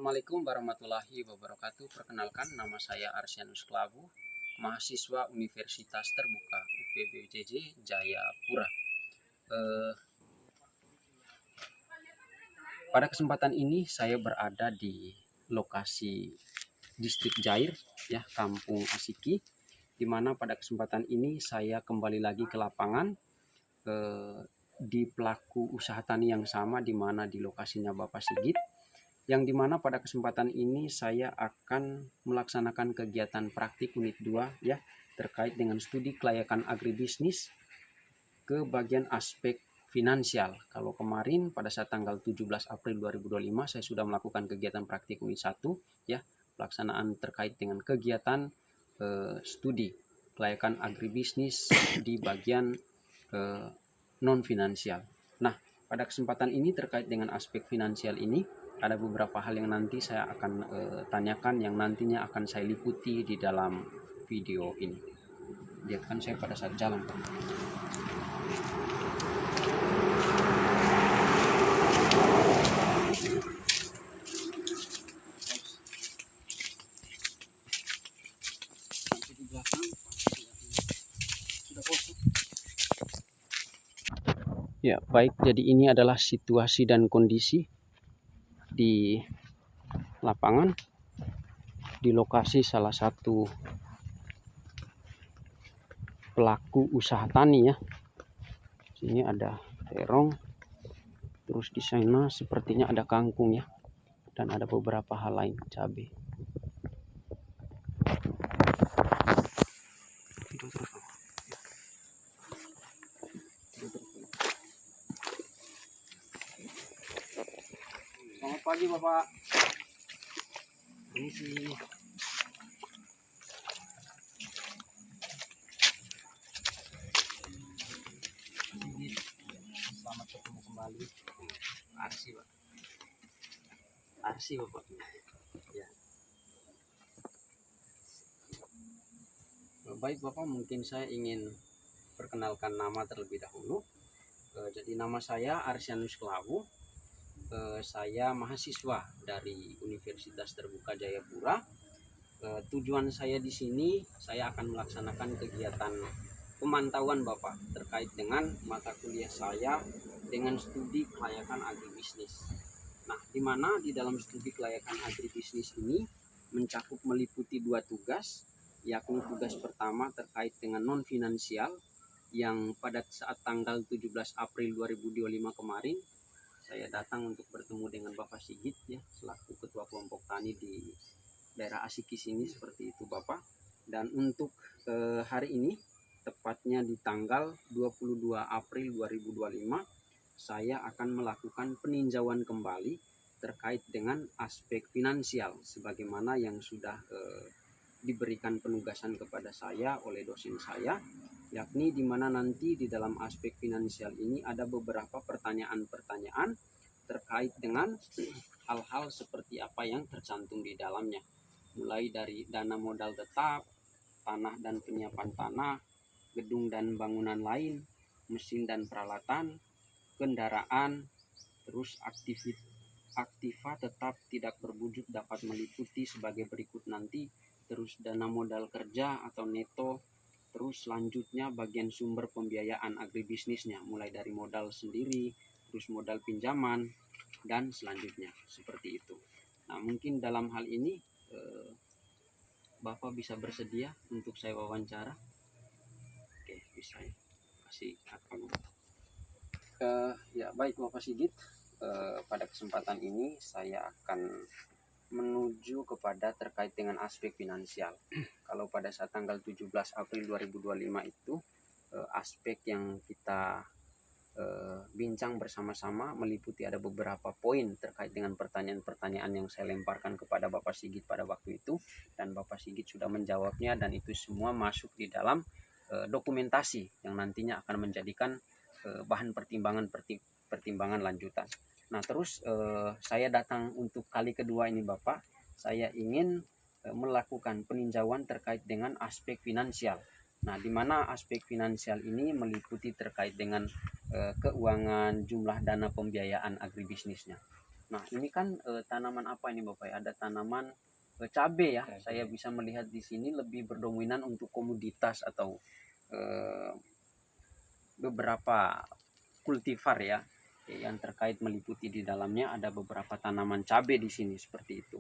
Assalamualaikum warahmatullahi wabarakatuh. Perkenalkan, nama saya Arsianus Klavu, mahasiswa Universitas Terbuka UPBJJ Jayapura. Pada kesempatan ini saya berada di lokasi distrik Jair, ya, Kampung Asiki, di mana pada kesempatan ini saya kembali lagi ke lapangan di pelaku usaha tani yang sama, di mana di lokasinya Bapak Sigit, yang dimana pada kesempatan ini saya akan melaksanakan kegiatan praktik unit 2, ya, terkait dengan studi kelayakan agribisnis ke bagian aspek finansial. Kalau kemarin pada saat tanggal 17 April 2025 saya sudah melakukan kegiatan praktik unit 1, ya, pelaksanaan terkait dengan kegiatan studi kelayakan agribisnis di bagian non finansial. Nah, pada kesempatan ini terkait dengan aspek finansial ini ada beberapa hal yang nanti saya akan tanyakan, yang nantinya akan saya liputi di dalam video ini. Lihatkan saya pada saat jalan. Ya, baik. Jadi ini adalah situasi dan kondisi di lapangan di lokasi salah satu pelaku usaha tani, ya. Sini ada terong, terus di sana sepertinya ada kangkung, ya, dan ada beberapa hal lain, cabai. Selamat pagi, Bapak. Permisi. Selamat ketemu kembali. Arsi, Pak. Arsi, Bapak. Ya. Baik, Bapak, mungkin saya ingin perkenalkan nama terlebih dahulu. Jadi nama saya Arsianus Klavu. Saya mahasiswa dari Universitas Terbuka Jayapura. Tujuan saya di sini, saya akan melaksanakan kegiatan pemantauan Bapak terkait dengan mata kuliah saya dengan studi kelayakan agribisnis. Nah, di mana di dalam studi kelayakan agribisnis ini mencakup meliputi 2 tugas, yakni tugas pertama terkait dengan non finansial, yang pada saat tanggal 17 April 2025 kemarin saya datang untuk bertemu dengan Bapak Sigit, ya, selaku ketua kelompok tani di daerah Asiki sini, seperti itu Bapak. Dan untuk hari ini, tepatnya di tanggal 22 April 2025, saya akan melakukan peninjauan kembali terkait dengan aspek finansial sebagaimana yang sudah diberikan penugasan kepada saya oleh dosen saya, yakni di mana nanti di dalam aspek finansial ini ada beberapa pertanyaan-pertanyaan terkait dengan hal-hal seperti apa yang tercantum di dalamnya, mulai dari dana modal tetap, tanah dan penyiapan tanah, gedung dan bangunan lain, mesin dan peralatan, kendaraan, terus aktiva tetap tidak berwujud dapat meliputi sebagai berikut nanti, terus dana modal kerja atau neto, terus selanjutnya bagian sumber pembiayaan agribisnisnya, mulai dari modal sendiri, terus modal pinjaman, dan selanjutnya, seperti itu. Nah, mungkin dalam hal ini Bapak bisa bersedia untuk saya wawancara? Oke, bisa, ya. Kasih akan. Ya, baik Bapak Sigit. Pada kesempatan ini saya akan menuju kepada terkait dengan aspek finansial. Kalau pada saat tanggal 17 April 2025 itu aspek yang kita bincang bersama-sama meliputi ada beberapa poin terkait dengan pertanyaan-pertanyaan yang saya lemparkan kepada Bapak Sigit pada waktu itu, dan Bapak Sigit sudah menjawabnya, dan itu semua masuk di dalam dokumentasi yang nantinya akan menjadikan bahan pertimbangan lanjutan. Nah, terus saya datang untuk kali kedua ini Bapak, saya ingin melakukan peninjauan terkait dengan aspek finansial. Nah, di mana aspek finansial ini meliputi terkait dengan keuangan, jumlah dana pembiayaan agribisnisnya. Nah ini kan tanaman apa ini Bapak ya? Ada tanaman cabai ya. Cabai. Saya bisa melihat di sini lebih berdominan untuk komoditas atau beberapa kultivar ya, yang terkait meliputi di dalamnya ada beberapa tanaman cabai di sini seperti itu.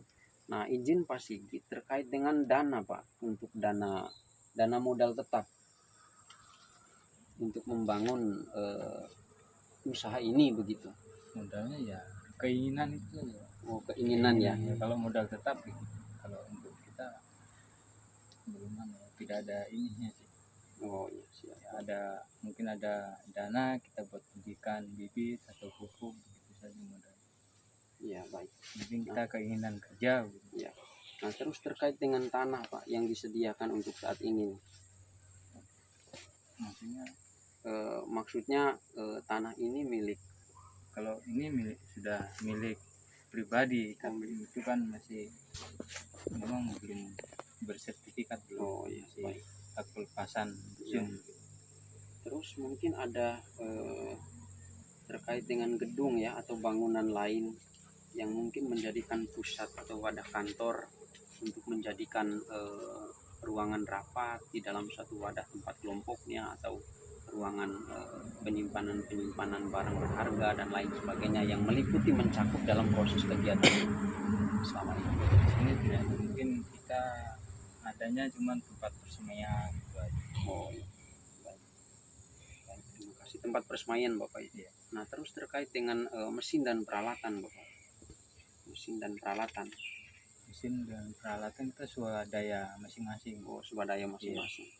Nah izin Pak Sigit terkait dengan dana Pak, untuk dana modal tetap untuk membangun usaha ini begitu. Modalnya ya keinginan itu ya. Oh keinginan ya. Kalau modal tetap gitu. Kalau untuk kita belum tidak ada ininya sih. Oh iya siap. Ya, ada mungkin ada dana kita buat pendidikan bibit atau pupuk gitu saja modal. Iya baik. Mungkin kita keinginan kerja gitu. Ya. Nah terus terkait dengan tanah Pak yang disediakan untuk saat ini, maksudnya tanah ini milik, kalau ini sudah milik pribadi, tapi itu kan masih memang belum bersertifikat belum. Oh iya baik. Hak pelepasan Ya. Terus mungkin ada terkait dengan gedung ya atau bangunan lain yang mungkin menjadikan pusat atau wadah kantor untuk menjadikan ruangan rapat di dalam satu wadah tempat kelompoknya, atau ruangan penyimpanan barang berharga dan lain sebagainya yang meliputi mencakup dalam proses kegiatan selama ini. Ini tidak mungkin, kita adanya cuma tempat persemaian gitu aja. Oh iya. Baik. Terima kasih. Tempat persemaian Bapak itu. Ya. Nah terus terkait dengan mesin dan peralatan Bapak. Mesin dan peralatan Kita swadaya masing-masing. Oh swadaya masing-masing.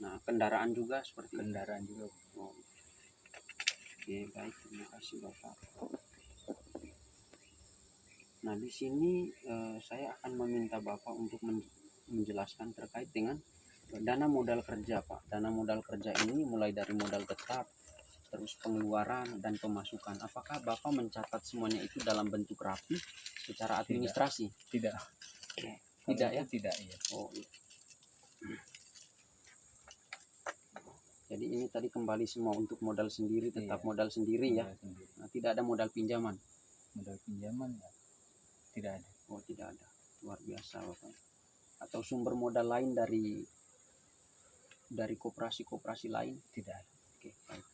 Nah kendaraan juga seperti kendaraan itu. Juga. Oh. Oke baik, terima kasih Bapak. Nah di sini saya akan meminta Bapak untuk menjelaskan terkait dengan dana modal kerja Pak. Dana modal kerja ini mulai dari modal tetap, terus pengeluaran dan pemasukan. Apakah Bapak mencatat semuanya itu dalam bentuk rapi secara administrasi? Tidak. Tidak ya? Tidak ya. Oh iya. Jadi ini tadi kembali semua untuk modal sendiri, tetap modal sendiri ya. Nah, tidak ada modal pinjaman. Modal pinjaman ya tidak ada. Oh tidak ada. Luar biasa Bapak. Atau sumber modal lain dari koperasi lain? Tidak ada. Oke baik.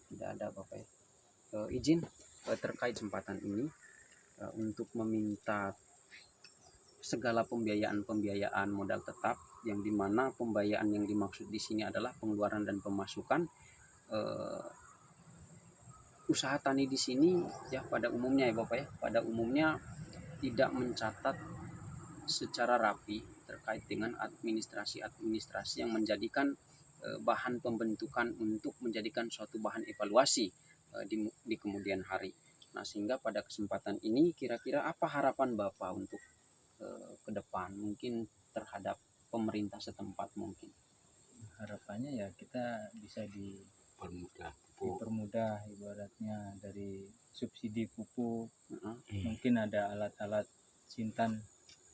Tidak ada Bapak ya. Izin terkait kesempatan ini untuk meminta segala pembiayaan modal tetap, yang dimana pembiayaan yang dimaksud di sini adalah pengeluaran dan pemasukan. Usaha tani di sini ya pada umumnya ya Bapak ya, pada umumnya tidak mencatat secara rapi terkait dengan administrasi yang menjadikan bahan pembentukan untuk menjadikan suatu bahan evaluasi di kemudian hari. Nah sehingga pada kesempatan ini kira-kira apa harapan Bapak untuk ke depan mungkin terhadap pemerintah setempat? Mungkin harapannya ya kita bisa dipermudah ibaratnya dari subsidi pupuk. Mungkin ada alat-alat sintan.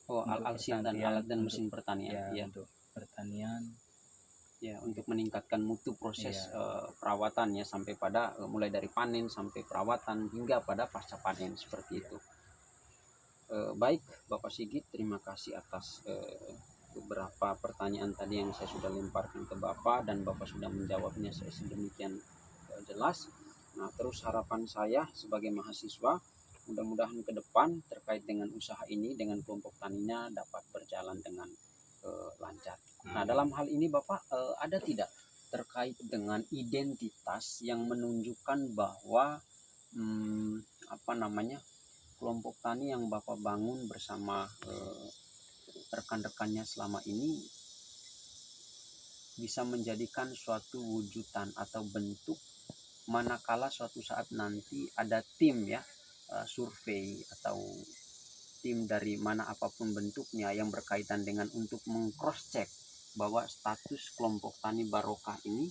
Alat sintan, alat dan mesin pertanian ya. Untuk pertanian ya, untuk meningkatkan mutu proses perawatan ya, sampai pada mulai dari panen sampai perawatan hingga pada pasca panen seperti itu. Baik Bapak Sigit, terima kasih atas beberapa pertanyaan tadi yang saya sudah lemparkan ke Bapak, dan Bapak sudah menjawabnya sedemikian jelas. Nah terus harapan saya sebagai mahasiswa, mudah-mudahan ke depan terkait dengan usaha ini dengan kelompok taninya dapat berjalan dengan lancar. Nah dalam hal ini Bapak ada tidak terkait dengan identitas yang menunjukkan bahwa kelompok tani yang Bapak bangun bersama rekan-rekannya selama ini bisa menjadikan suatu wujudan atau bentuk manakala suatu saat nanti ada tim ya, survei atau tim dari mana apapun bentuknya yang berkaitan dengan untuk meng-cross check bahwa status kelompok tani Barokah ini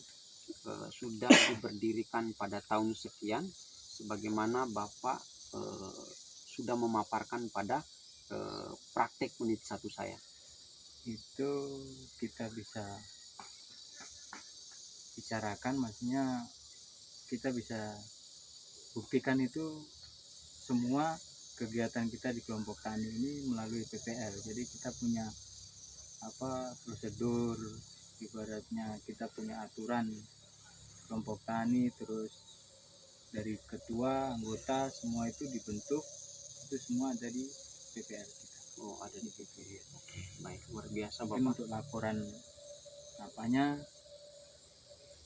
sudah diberdirikan pada tahun sekian, sebagaimana Bapak sudah memaparkan pada praktek unit 1 saya. Itu kita bisa bicarakan, maksudnya kita bisa buktikan itu semua kegiatan kita di kelompok tani ini melalui PPL. Jadi kita punya prosedur, ibaratnya kita punya aturan kelompok tani, terus dari ketua, anggota, semua itu dibentuk, itu semua ada di PPL kita. Oh, ada di PPL. Oke, baik, luar biasa Mungkin Bapak. untuk laporan apanya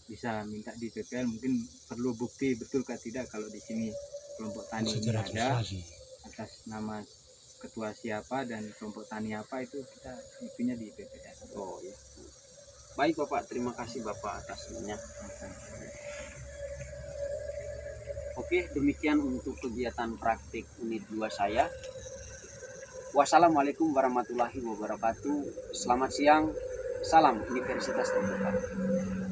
bisa minta di PPL, mungkin perlu bukti betul kah tidak kalau di sini kelompok tani ini ada atas nama ketua siapa dan kelompok tani apa, itu kita itunya di PPL. Oh ya. Baik Bapak, terima kasih Bapak atas ininya. Oke, demikian untuk kegiatan praktik unit 2 saya. Wassalamualaikum warahmatullahi wabarakatuh. Selamat siang. Salam Universitas Terbuka.